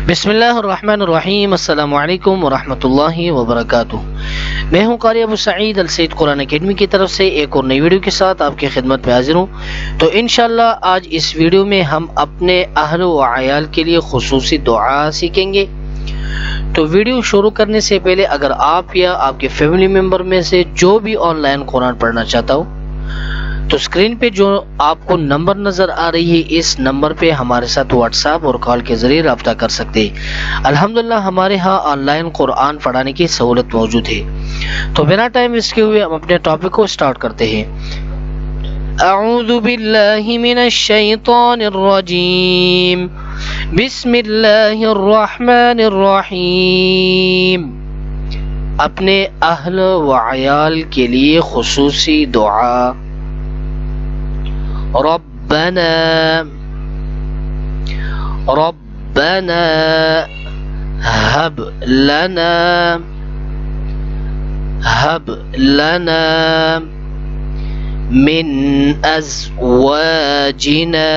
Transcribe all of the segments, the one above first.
بسم اللہ الرحمن الرحیم، السلام علیکم ورحمۃ اللہ وبرکاتہ۔ میں ہوں قاری ابو سعید السید قرآن اکیڈمی کی طرف سے ایک اور نئی ویڈیو کے ساتھ آپ کی خدمت میں حاضر ہوں۔ تو انشاءاللہ آج اس ویڈیو میں ہم اپنے اہل و عیال کے لیے خصوصی دعا سیکھیں گے۔ تو ویڈیو شروع کرنے سے پہلے اگر آپ یا آپ کے فیملی ممبر میں سے جو بھی آن لائن قرآن پڑھنا چاہتا ہو تو اسکرین پہ جو آپ کو نمبر نظر آ رہی ہے اس نمبر پہ ہمارے ساتھ واٹس ایپ اور کال کے ذریعے رابطہ کر سکتے ہیں۔ الحمدللہ ہمارے ہاں آن لائن قرآن پڑھانے کی سہولت موجود ہے۔ تو بنا ٹائم ویسٹ کیے ہوئے ہم اپنے ٹاپک کو سٹارٹ کرتے ہیں۔ اعوذ باللہ من الشیطان الرجیم، بسم اللہ الرحمن الرحیم۔ اپنے اہل و عیال کے لیے خصوصی دعا۔ ربنا هب لنا من ازواجنا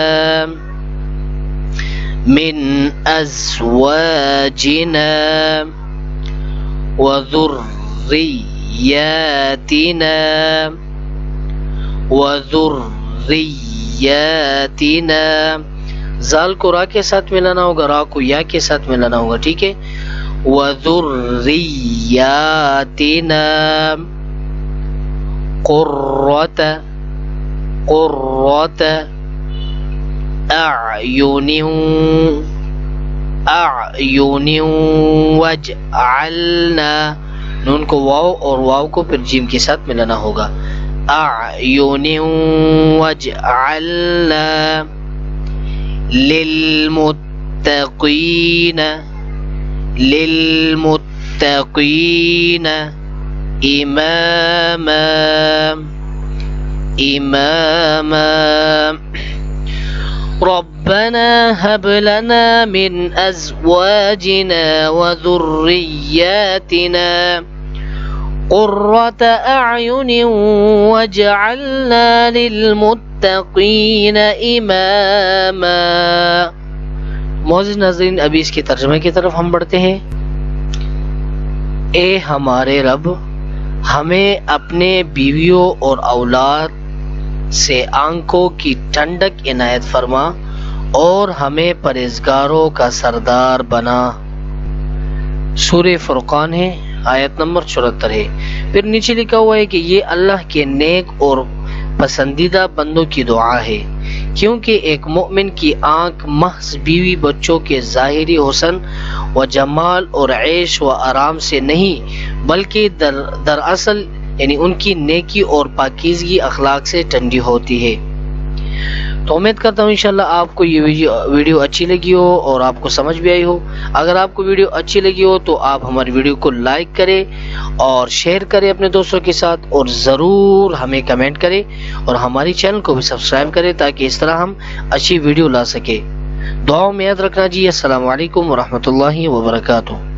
وذرياتنا زال کو را کے ساتھ ملانا ہوگا، را کو یا کے ساتھ ملانا ہوگا، ٹھیک ہے۔ وذرياتنا قرة اعین واجعلنا، نون کو واو اور واو کو پھر جیم کے ساتھ ملانا ہوگا، اعین واجعلنا للمتقین اماما ربنا هب لنا من ازواجنا وذرياتنا قرة اعین واجعلنا للمتقین اماما۔ معزز ناظرین، ابھی اس کے ترجمے کی طرف ہم بڑھتے ہیں۔ اے ہمارے رب، ہمیں اپنے بیویوں اور اولاد سے آنکھوں کی ٹھنڈک عنایت فرما اور ہمیں پرہیزگاروں کا سردار بنا۔ سورہ فرقان ہے، آیت نمبر 74 ہے۔ پھر نیچے لکھا ہوا ہے کہ یہ اللہ کے نیک اور پسندیدہ بندوں کی دعا ہے، کیونکہ ایک مومن کی آنکھ محض بیوی بچوں کے ظاہری حسن و جمال اور عیش و آرام سے نہیں بلکہ دراصل یعنی ان کی نیکی اور پاکیزگی اخلاق سے ٹھنڈی ہوتی ہے۔ تو امید کرتا ہوں انشاءاللہ آپ کو یہ ویڈیو اچھی لگی ہو اور آپ کو سمجھ بھی آئی ہو۔ اگر آپ کو ویڈیو اچھی لگی ہو تو آپ ہماری ویڈیو کو لائک کریں اور شیئر کریں اپنے دوستوں کے ساتھ، اور ضرور ہمیں کمنٹ کریں اور ہماری چینل کو بھی سبسکرائب کریں تاکہ اس طرح ہم اچھی ویڈیو لا سکیں۔ دعاؤں میں یاد رکھنا جی۔ السلام علیکم ورحمۃ اللہ وبرکاتہ۔